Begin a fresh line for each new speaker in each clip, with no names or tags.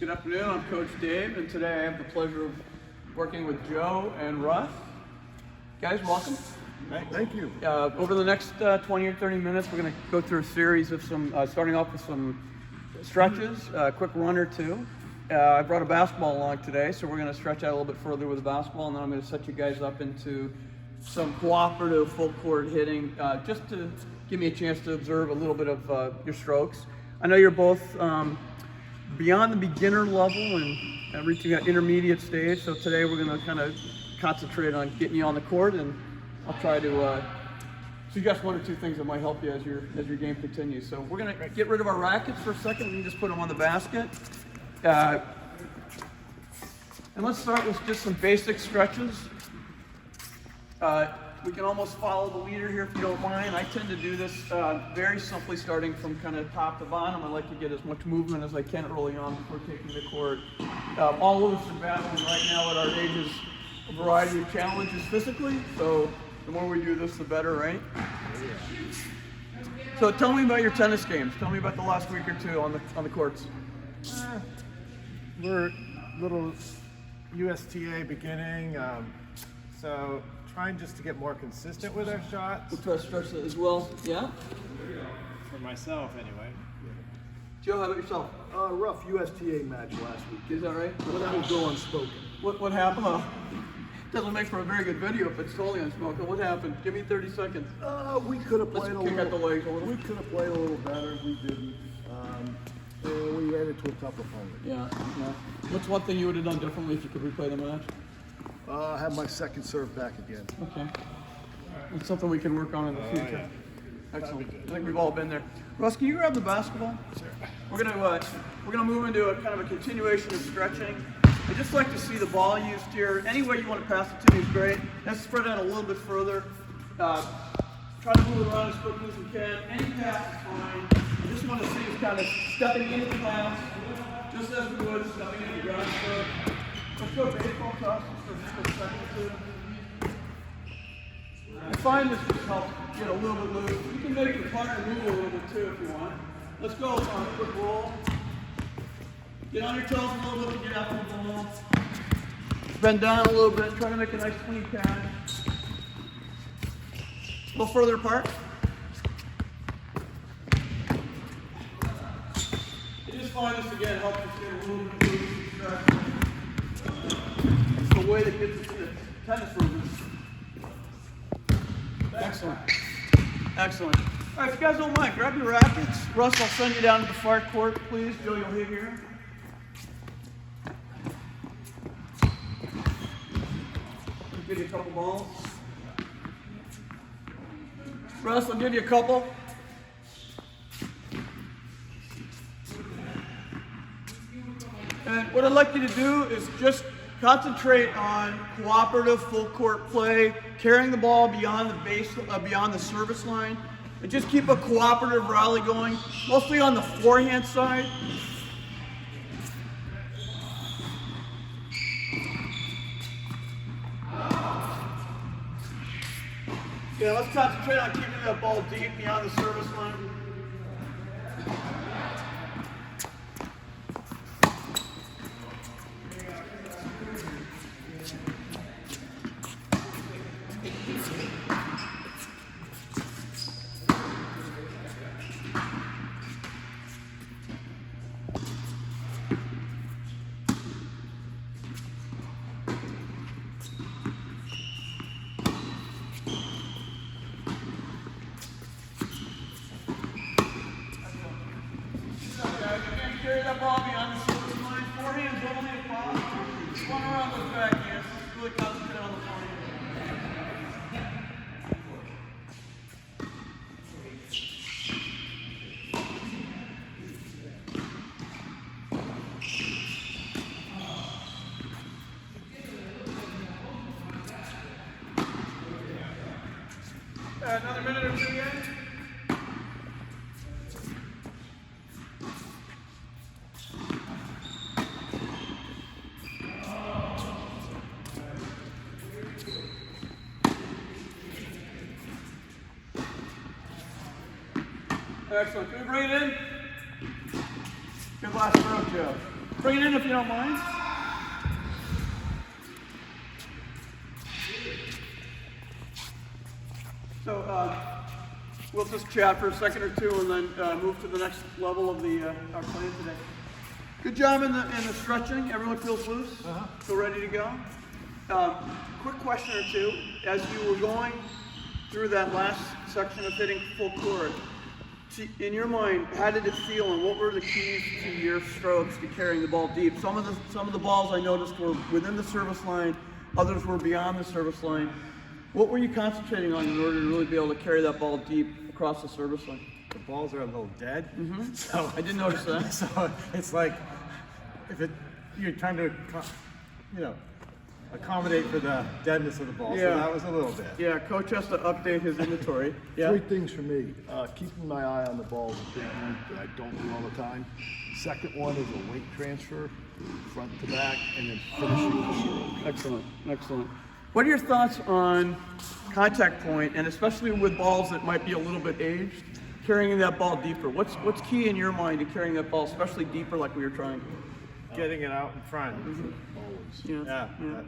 Good afternoon, I'm Coach Dave, and today I have the pleasure of working with Joe and Russ. Guys, welcome.
Thank you.
Over the next 20 or 30 minutes, we're going to go through a series of some, starting off with some stretches, a quick run or two. I brought a basketball along today, so we're going to stretch out a little bit further with the basketball, and then I'm going to set you guys up into some cooperative full court hitting, just to give me a chance to observe a little bit of your strokes. I know you're both beyond the beginner level and reaching that intermediate stage, so today we're going to kind of concentrate on getting you on the court, and I'll try to suggest one or two things that might help you as your game continues. So we're going to get rid of our rackets for a second and just put them on the basket. And let's start with just some basic stretches. We can almost follow the leader here if you don't mind. I tend to do this very simply, starting from kind of top to bottom. I like to get as much movement as I can early on before taking the court. All of us are battling right now at our ages a variety of challenges physically, so the more we do this, the better, right? So tell me about your tennis games. Tell me about the last week or two on the courts.
We're a little USTA beginning, so trying just to get more consistent with our shots.
We'll try to stretch that as well. Yeah?
For myself, anyway.
Joe, how about yourself?
Rough USTA match last week.
Is that right?
But that will go unspoken.
What happened? Doesn't make for a very good video if it's totally unspoken. What happened? Give me 30 seconds.
We could have
Let's
played
kick out the legs a little.
We could have played a little better. We didn't. And we ran into a tough opponent.
Yeah. What's one thing you would have done differently if you could replay the match?
Have my second serve back again.
Okay. It's something we can work on in the future.
Yeah.
Excellent. I think we've all been there. Russ, can you grab the basketball?
Sure.
We're gonna move into a kind of a continuation of stretching. I just like to see the ball used here. Any way you want to pass it to me is great. Let's spread out a little bit further. Try to move it around as quickly as we can. Any pass is fine. I just want to see us kind of stepping into the pass, just as we would stepping into the ground stroke. Let's go baseball toss just for a second or two. I find this just helps get a little bit loose. You can make your partner move a little bit too if you want. Let's go on a quick roll. Get on your toes a little bit to get after the ball. Bend down a little bit, try to make a nice clean pad. A little further apart. You just find this again helps us get a little bit loose. It's the way that gets us to tennis room. Excellent. Excellent. All right, if you guys don't mind, grab your rackets. Russ, I'll send you down to the far court, please. Joe, you'll hit here. I'll give you a couple balls. Russ, I'll give you a couple. And what I'd like you to do is just concentrate on cooperative full court play, carrying the ball beyond the base, beyond the service line, and just keep a cooperative rally going, mostly on the forehand side. Yeah, let's concentrate on keeping that ball deep beyond the service line. Carry that ball beyond the service line. Forehand's only if possible. One around those backhands. Let's really concentrate on the forehand. Another minute or two again. Excellent. Can we bring it in? Good last stroke, Joe. Bring it in if you don't mind. So we'll just chat for a second or two and then move to the next level of the our plan today. Good job in the stretching. Everyone feels loose. Feel ready to go. Quick question or two. As you were going through that last section of hitting full court, in your mind, how did it feel, and what were the keys to your strokes to carrying the ball deep? Some of the balls I noticed were within the service line, others were beyond the service line. What were you concentrating on in order to really be able to carry that ball deep across the service line?
The balls are a little dead, so
I did notice that.
So it's like you're trying to, accommodate for the deadness of the ball.
Yeah.
So that was a little bit.
Yeah, coach has to update his inventory. Yeah.
Three things for me. Keeping my eye on the ball is a big one that I don't do all the time. Second one is a weight transfer, front to back, and then finishing the stroke.
Excellent, excellent. What are your thoughts on contact point, and especially with balls that might be a little bit aged, carrying that ball deeper? What's key in your mind to carrying that ball, especially deeper like we were trying?
Getting it out in front.
Always.
Yeah.
Yeah.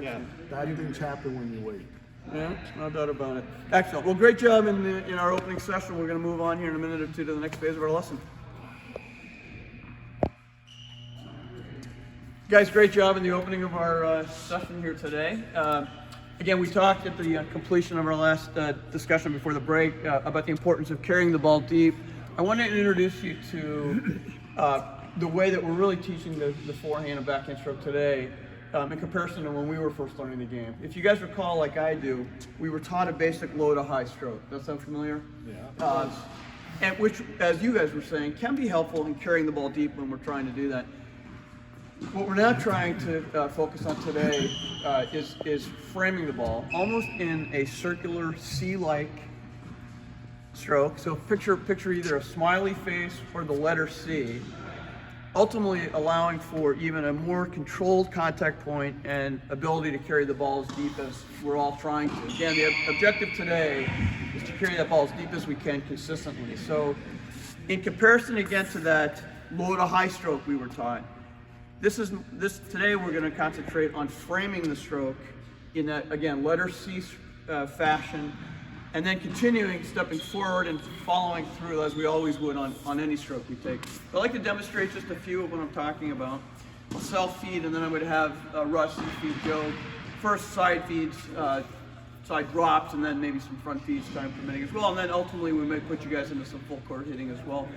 Yeah.
Bad things happen when you wait.
Yeah, no doubt about it. Excellent. Well, great job in our opening session. We're going to move on here in a minute or two to the next phase of our lesson. Guys, great job in the opening of our session here today. Again, we talked at the completion of our last discussion before the break about the importance of carrying the ball deep. I want to introduce you to the way that we're really teaching the forehand and backhand stroke today in comparison to when we were first learning the game. If you guys recall, like I do, we were taught a basic low to high stroke. That sound familiar?
Yeah.
And which, as you guys were saying, can be helpful in carrying the ball deep when we're trying to do that. What we're now trying to focus on today is framing the ball almost in a circular C-like stroke. So picture either a smiley face or the letter C, ultimately allowing for even a more controlled contact point and ability to carry the ball as deep as we're all trying to. Again, the objective today is to carry that ball as deep as we can consistently. So in comparison again to that low to high stroke we were taught, today we're going to concentrate on framing the stroke in that, again, letter C fashion, and then continuing, stepping forward and following through as we always would on any stroke we take. I'd like to demonstrate just a few of what I'm talking about. I'll self-feed, and then I'm going to have Russ feed Joe. First side feeds, side drops, and then maybe some front feeds, time permitting as well. And then ultimately we may put you guys into some full court hitting as well.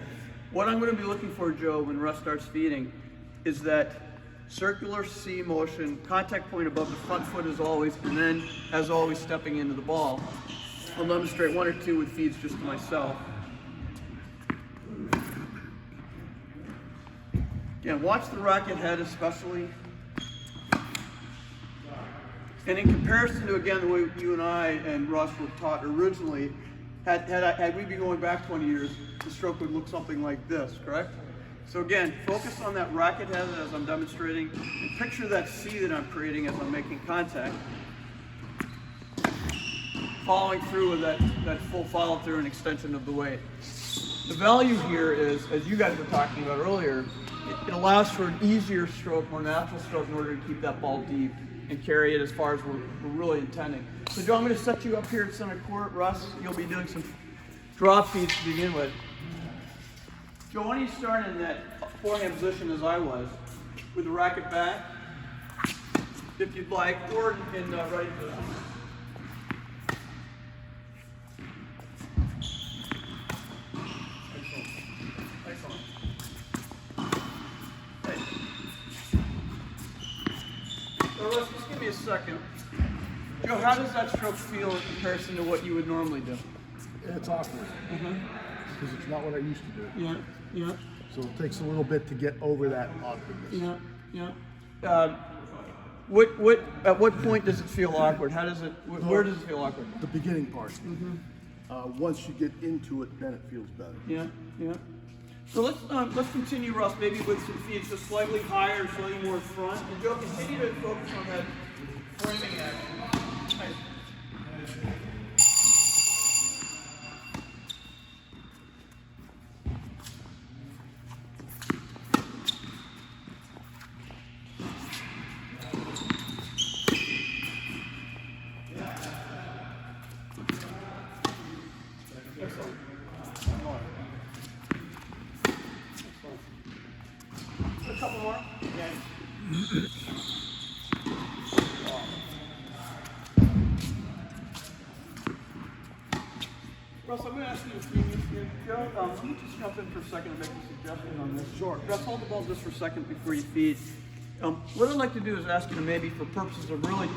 What I'm going to be looking for, Joe, when Russ starts feeding, is that circular C motion, contact point above the front foot as always, and then, as always, stepping into the ball. I'll demonstrate one or two with feeds just to myself. Again, watch the racket head especially. And in comparison to, again, the way you and I and Russ were taught originally, had we been going back 20 years, the stroke would look something like this, correct? So again, focus on that racket head as I'm demonstrating, and picture that C that I'm creating as I'm making contact. Following through with that full follow through and extension of the weight. The value here is, as you guys were talking about earlier, it allows for an easier stroke, more natural stroke in order to keep that ball deep and carry it as far as we're really intending. So Joe, I'm going to set you up here at center court. Russ, you'll be doing some drop feeds to begin with. Joe, why don't you start in that forehand position as I was, with the racket back, if you'd like, or in ready position. Excellent. Hey. So Russ, just give me a second. Joe, how does that stroke feel in comparison to what you would normally do?
It's awkward. Because it's not what I used to do.
Yeah, yeah.
So it takes a little bit to get over that awkwardness.
Yeah. At what point does it feel awkward? How does it? Where does it feel awkward?
The beginning part. Once you get into it, then it feels better.
Yeah. So let's continue, Russ. Maybe with some feeds just slightly higher, slightly more in front. And Joe, continue to focus on that framing action. Nice. couple more. Okay. Russ, I'm going to ask you to feed me here. Joe, let me just jump in for a second and make a suggestion on this.
Sure.
Russ, hold the ball just for a second before you feed. What I'd like to do is ask you to maybe, for purposes of really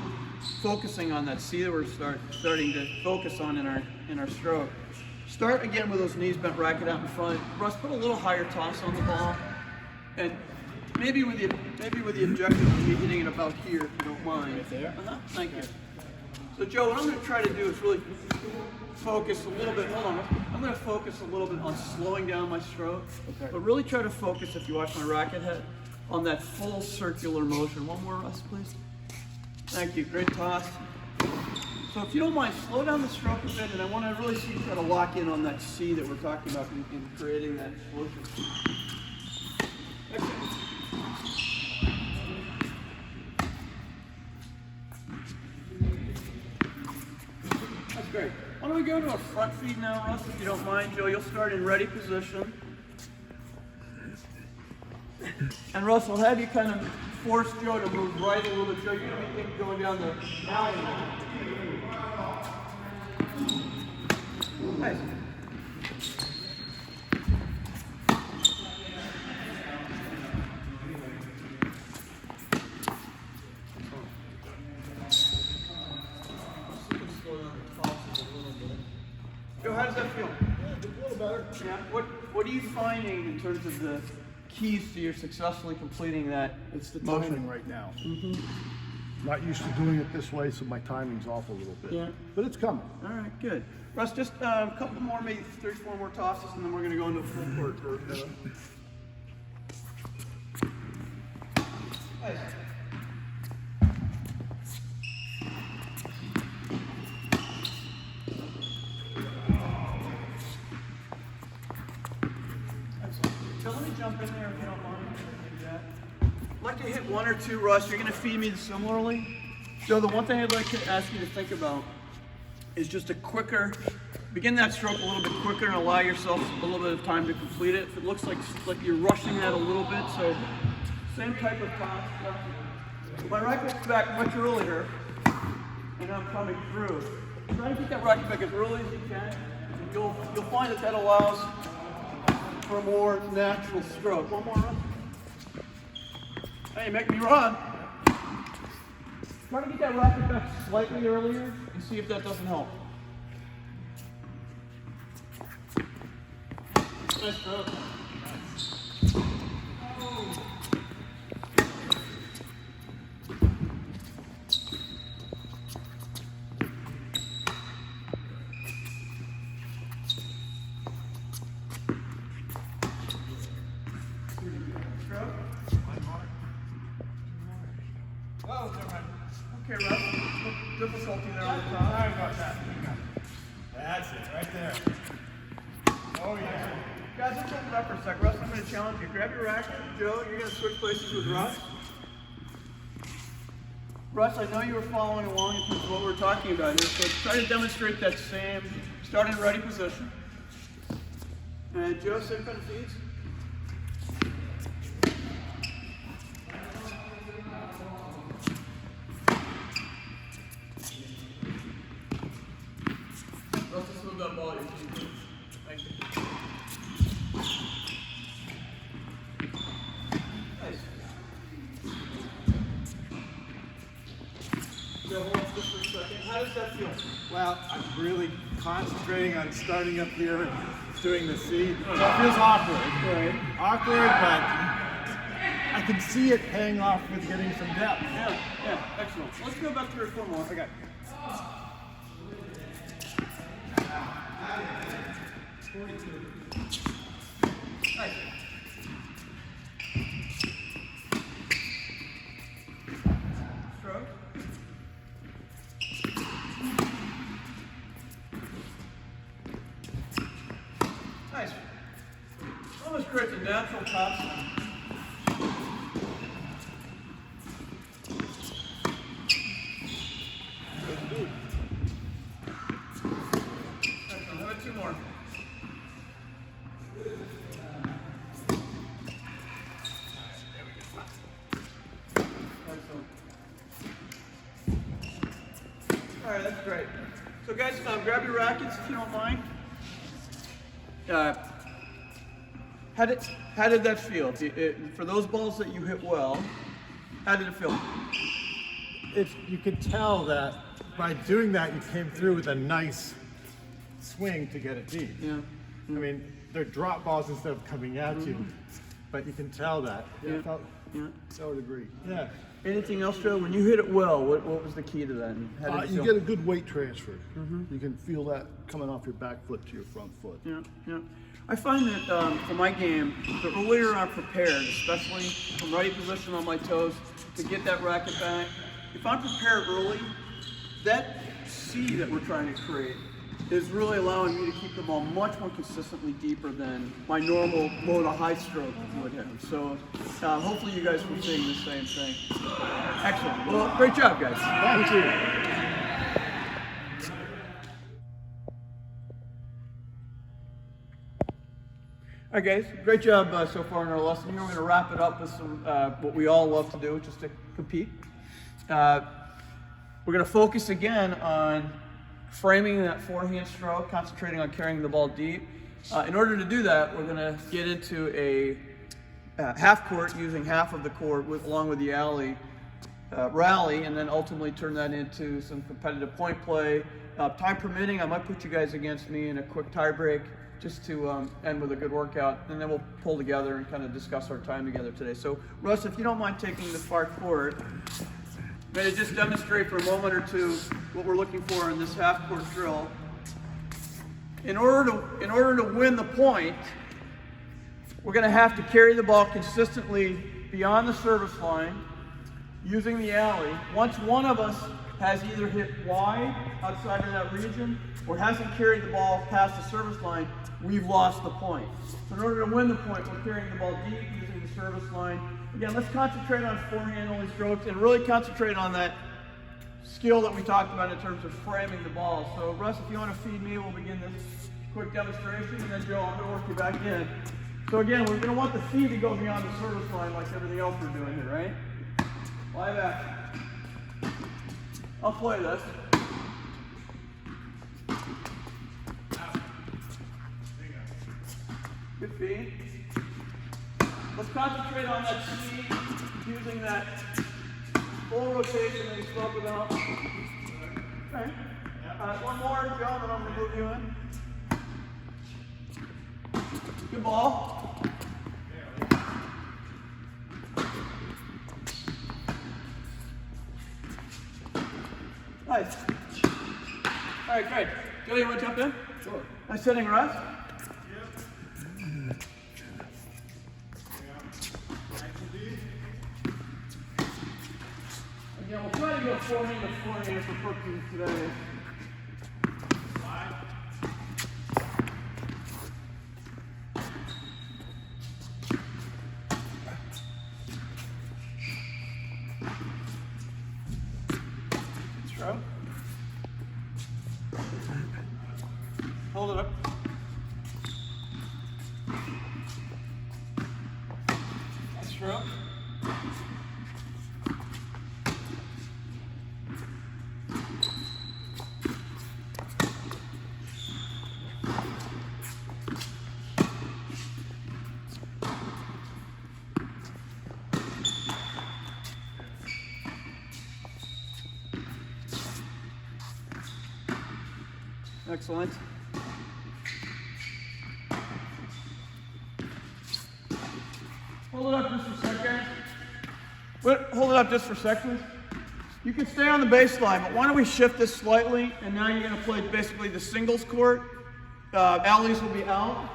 focusing on that C that we're starting to focus on in our stroke, start again with those knees bent, racket out in front. Russ, put a little higher toss on the ball, and maybe with the objective of me hitting it about here, if you don't mind.
Right there?
Thank you. So Joe, what I'm going to try to do is really focus a little bit. Hold on. I'm going to focus a little bit on slowing down my stroke,
Okay.
but really try to focus, if you watch my racket head, on that full circular motion. One more, Russ, please. Thank you. Great toss. So if you don't mind, slow down the stroke a bit, and I want to really see you try to lock in on that C that we're talking about in creating that motion. Excellent. That's great. Why don't we go to a front feed now, Russ, if you don't mind, Joe. You'll start in ready position. And Russ, I'll have you kind of force Joe to move right a little bit. Joe, you're going to be going down the alley. Nice. Joe, how does that feel?
A little better.
Yeah. What are you finding in terms of the keys to your successfully completing that
It's the
motion?
timing right now. Not used to doing it this way, so my timing's off a little bit.
Yeah.
But it's coming.
All right, good. Russ, just a couple more, maybe 3 or 4 more tosses, and then we're going to go into full court. Nice. So let me jump in there if you don't mind. I'd like to hit 1 or 2, Russ. You're going to feed me similarly. Joe, the one thing I'd like to ask you to think about is just a quicker, begin that stroke a little bit quicker and allow yourself a little bit of time to complete it. If it looks like you're rushing that a little bit, so same type of toss. My racket's back much earlier, and I'm coming through. Try to get that racket back as early as you can. You'll find that allows for a more natural stroke. One more run. Hey, make me run. Try to get that racket back slightly earlier and see if that doesn't help. Nice stroke. Oh, never mind. Okay, Russ. Difficulty there on the top.
Sorry about that. That's it, right there. Oh, yeah.
Guys, let's open it up for a sec. Russ, I'm going to challenge you. Grab your racket. Joe, you're going to switch places with Russ. Russ, I know you were following along in terms of what we're talking about here, so try to demonstrate that same, start in ready position. And Joe, same kind of feeds. Russ, just move that ball. Thank you. Nice. Joe, hold on just for a second. How does that feel?
Well, I'm really concentrating on starting up here and doing the C. So it feels awkward.
Right.
Awkward, but I can see it paying off with getting some depth.
Yeah, excellent. Let's go about 3 or 4 more.
Okay.
Nice. Stroke. Nice. Almost creates a natural top sound. Excellent. How about 2 more? right, that's great. So guys, grab your rackets if you don't mind. How did that feel? For those balls that you hit well, how did it feel?
You could tell that by doing that, you came through with a nice swing to get it deep.
Yeah.
I mean, they're drop balls instead of coming at you, but you can tell that.
Yeah. Yeah.
I would agree.
Yeah.
Anything else, Joe? When you hit it well, what was the key to that? And how did it
You
feel?
get a good weight transfer. You can feel that coming off your back foot to your front foot.
Yeah, yeah. I find that for my game, the earlier I'm prepared, especially from right position on my toes, to get that racket back, if I'm prepared early, that C that we're trying to create is really allowing me to keep the ball much more consistently deeper than my normal low to high stroke would have. So hopefully you guys were seeing the same thing. Excellent. Well, great job, guys.
Thank you.
All right, guys, great job so far in our lesson here. We're going to wrap it up with some what we all love to do, which is to compete. We're going to focus again on framing that forehand stroke, concentrating on carrying the ball deep. In order to do that, we're going to get into a half court using half of the court along with the alley rally, and then ultimately turn that into some competitive point play. Time permitting, I might put you guys against me in a quick tie break, just to end with a good workout, and then we'll pull together and kind of discuss our time together today. So Russ, if you don't mind taking the far court, I'm going to just demonstrate for a moment or two what we're looking for in this half court drill. In order to win the point, we're going to have to carry the ball consistently beyond the service line using the alley. Once one of us has either hit wide outside of that region or hasn't carried the ball past the service line, we've lost the point. So in order to win the point, we're carrying the ball deep using the service line. Again, let's concentrate on forehand only strokes and really concentrate on that skill that we talked about in terms of framing the ball. So Russ, if you want to feed me, we'll begin this quick demonstration, and then Joe, I'm going to work you back in. So again, we're going to want the feed to go beyond the service line like everything else we're doing here, right? Lie back. I'll play this. Good feed. Let's concentrate on that C, using that full rotation that we spoke about. Okay. One more, Joe, and then I'm going to move you in. Good ball. Nice. All right, great. Joe, you want to jump in? Sure. Nice hitting, Russ. Again, we'll try to go forehand to forehand for purposes today. Stroke. Hold it up. Stroke. Excellent. Hold it up just for a second. Hold it up just for a second. You can stay on the baseline, but why don't we shift this slightly, and now you're going to play basically the singles court. Alleys will be out.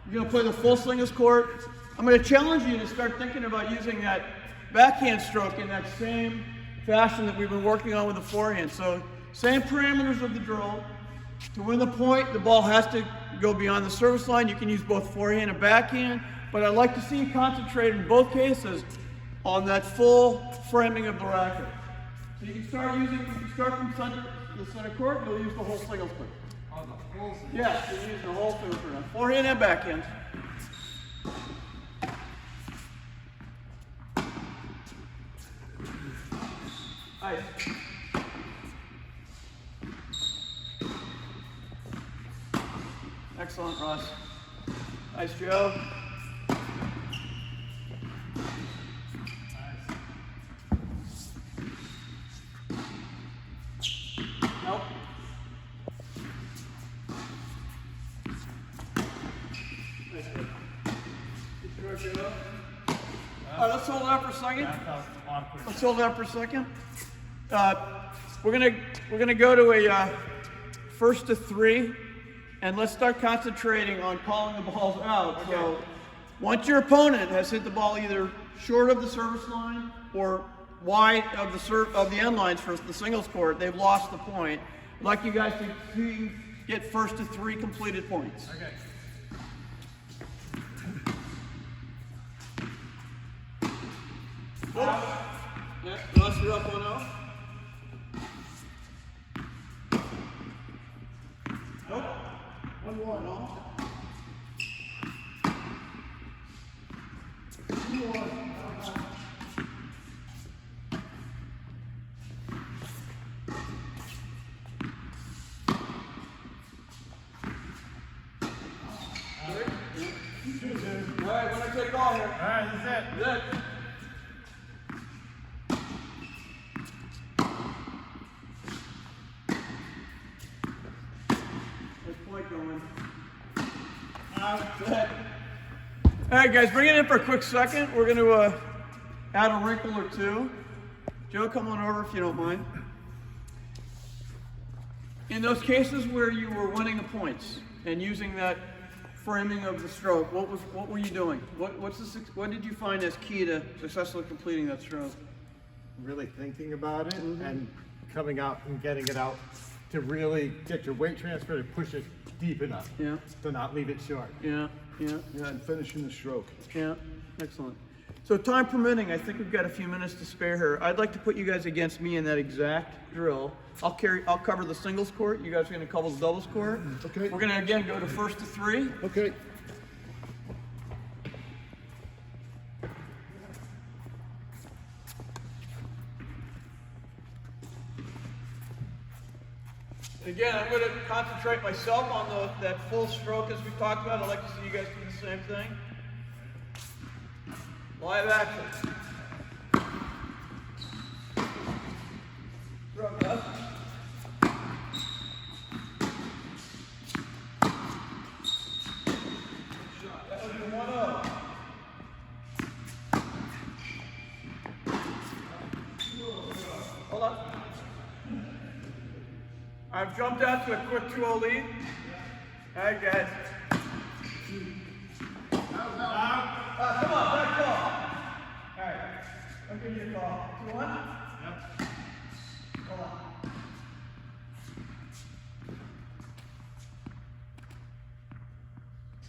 You're going to play the full singles court. I'm going to challenge you to start thinking about using that backhand stroke in that same fashion that we've been working on with the forehand. So same parameters of the drill. To win the point, the ball has to go beyond the service line. You can use both forehand and backhand, but I'd like to see you concentrate in both cases on that full framing of the racket. So you can start from the center court, and you'll use the whole singles court.
On the whole thing.
Yes, you'll use the whole singles court. Forehand and backhand. Nice. toss. Nice, Joe. Nope. Nice, Joe. Good throw, Joe. All right, let's hold it up for a second. Let's hold it up for a second. We're gonna go to a first to 3, and let's start concentrating on calling the balls out. Okay. So once your opponent has hit the ball either short of the service line or wide of the end lines for the singles court, they've lost the point. I'd like you guys to get first to 3 completed points.
Okay.
Yeah, unless you're up 1-0. Nope. 1-1. No. 2-1. All right, when I take ball here.
All right, that's it.
Good. Going. All right, guys, bring it in for a quick second. We're going to add a wrinkle or two. Joe, come on over if you don't mind. In those cases where you were winning the points and using that framing of the stroke, what were you doing? What did you find as key to successfully completing that stroke?
Really thinking about it and coming out and getting it out to really get your weight transfer to push it deep enough.
Yeah.
To not leave it short.
Yeah, yeah.
Yeah, and finishing the stroke.
Yeah, excellent. So time permitting, I think we've got a few minutes to spare here. I'd like to put you guys against me in that exact drill. I'll cover the singles court. You guys are going to cover the doubles court.
Okay.
We're going to again go to first to 3.
Okay.
Again, I'm going to concentrate myself on that full stroke as we talked about. I'd like to see you guys do the same thing. Live action. Stroke, Gus. That would be 1-0. Hold on. I've jumped out to a quick 2-0 lead. All right, guys. Come on, back ball. All right, I'll give you a call. 2-1? Yep. Hold on.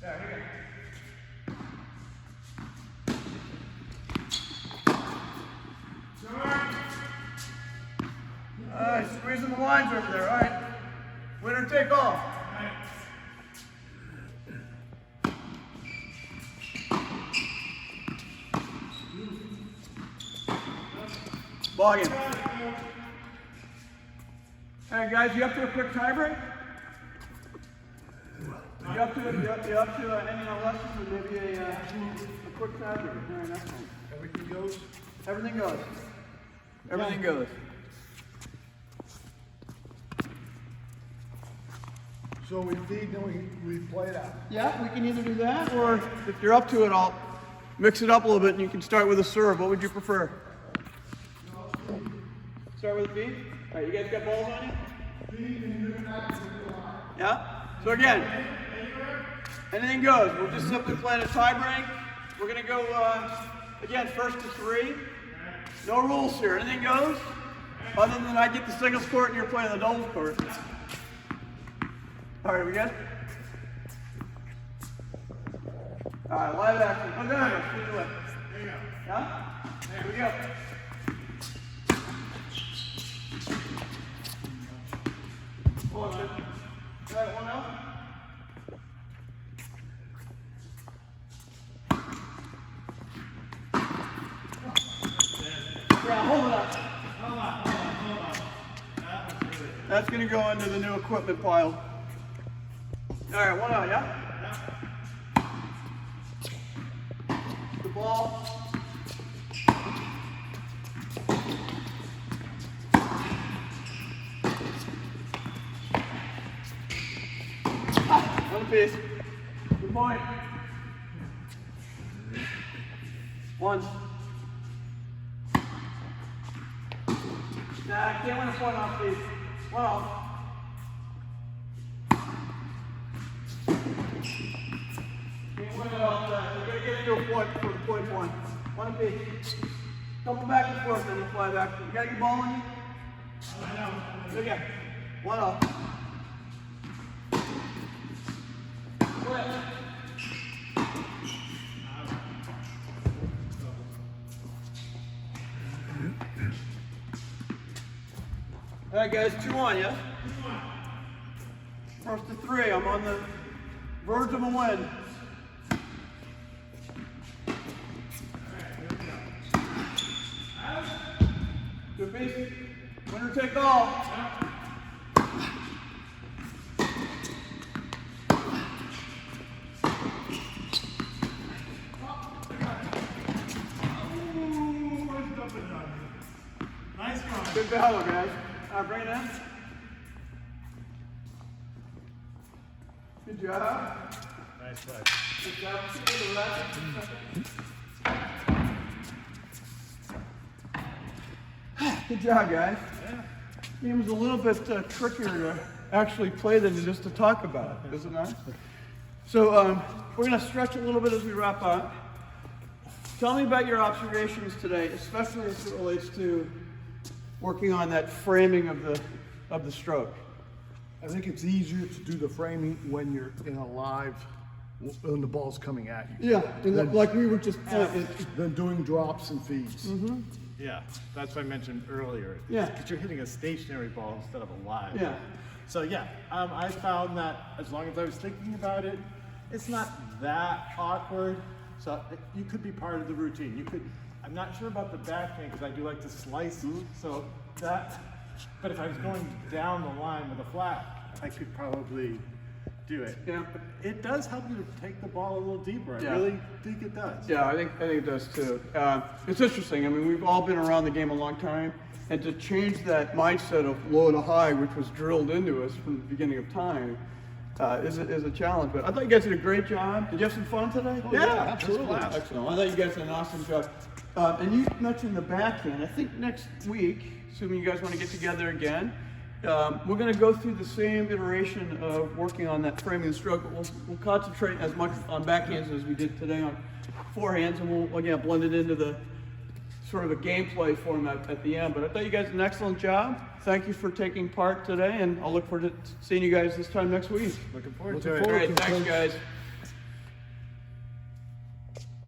There, here we go. All right, squeezing the lines over there. All right. Winner take all. Ball game. All right, guys, you up to a quick tie break? You up to ending our lesson or maybe a quick tie break? All right, that's fine.
Everything goes?
Everything goes. Everything goes.
So we feed and we play it out.
Yeah, we can either do that, or if you're up to it, I'll mix it up a little bit and you can start with a serve. What would you prefer? Start with a feed? All right, you guys got balls on you? Yeah? So again, anything goes. We're just simply playing a tie break. We're going to go, again, first to 3. No rules here. Anything goes. Other than I get the singles court and you're playing the doubles court. All right, we good? All right, live action. Oh, there you go. There you go. Yeah? There we go. Hold on. All right, 1-0. Yeah, hold it up. Hold on. That was good. That's going to go into the new equipment pile. All right, 1-0, yeah? ball. One piece. Good point. One. Nah, I can't win a point off these. One off. Can't win it off that. We're going to get into a point for the point one. One apiece. Couple back and forth, then you fly back. You got your ball on you? I know. Good guy. One off. All right, guys, 2-1, yeah? First to 3. I'm on the verge of a win. Good piece. Winner take all.
Nice one.
Good battle, guys. Bring it in. Good job.
Nice play.
Good job. Good job, guys.
Yeah.
Game was a little bit trickier to actually play than just to talk about, is it not? So we're going to stretch a little bit as we wrap up. Tell me about your observations today, especially as it relates to working on that framing of the stroke.
I think it's easier to do the framing when you're in a live, when the ball's coming at you.
Yeah, like we were just pointing.
Than doing drops and feeds.
Mm-hmm.
Yeah, that's what I mentioned earlier.
Yeah.
Because you're hitting a stationary ball instead of a live.
Yeah.
So yeah, I found that as long as I was thinking about it, it's not that awkward. So you could be part of the routine. You could. I'm not sure about the backhand because I do like to slice. So that. But if I was going down the line with a flat, I could probably do it.
Yeah.
But it does help you to take the ball a little deeper.
Yeah.
I really think it does.
Yeah, I think it does too. It's interesting. I mean, we've all been around the game a long time, and to change that mindset of low to high, which was drilled into us from the beginning of time, is a challenge. But I thought you guys did a great job. Did you have some fun today?
Oh, yeah, absolutely.
Excellent. I thought you guys did an awesome job. And you mentioned the backhand. I think next week, assuming you guys want to get together again, we're going to go through the same iteration of working on that framing and stroke. But we'll concentrate as much on backhands as we did today on forehands, and we'll again blend it into the sort of a gameplay format at the end. But I thought you guys did an excellent job. Thank you for taking part today, and I'll look forward to seeing you guys this time next week.
Looking forward
Looking
to it.
forward
All right,
to it.
thanks, guys.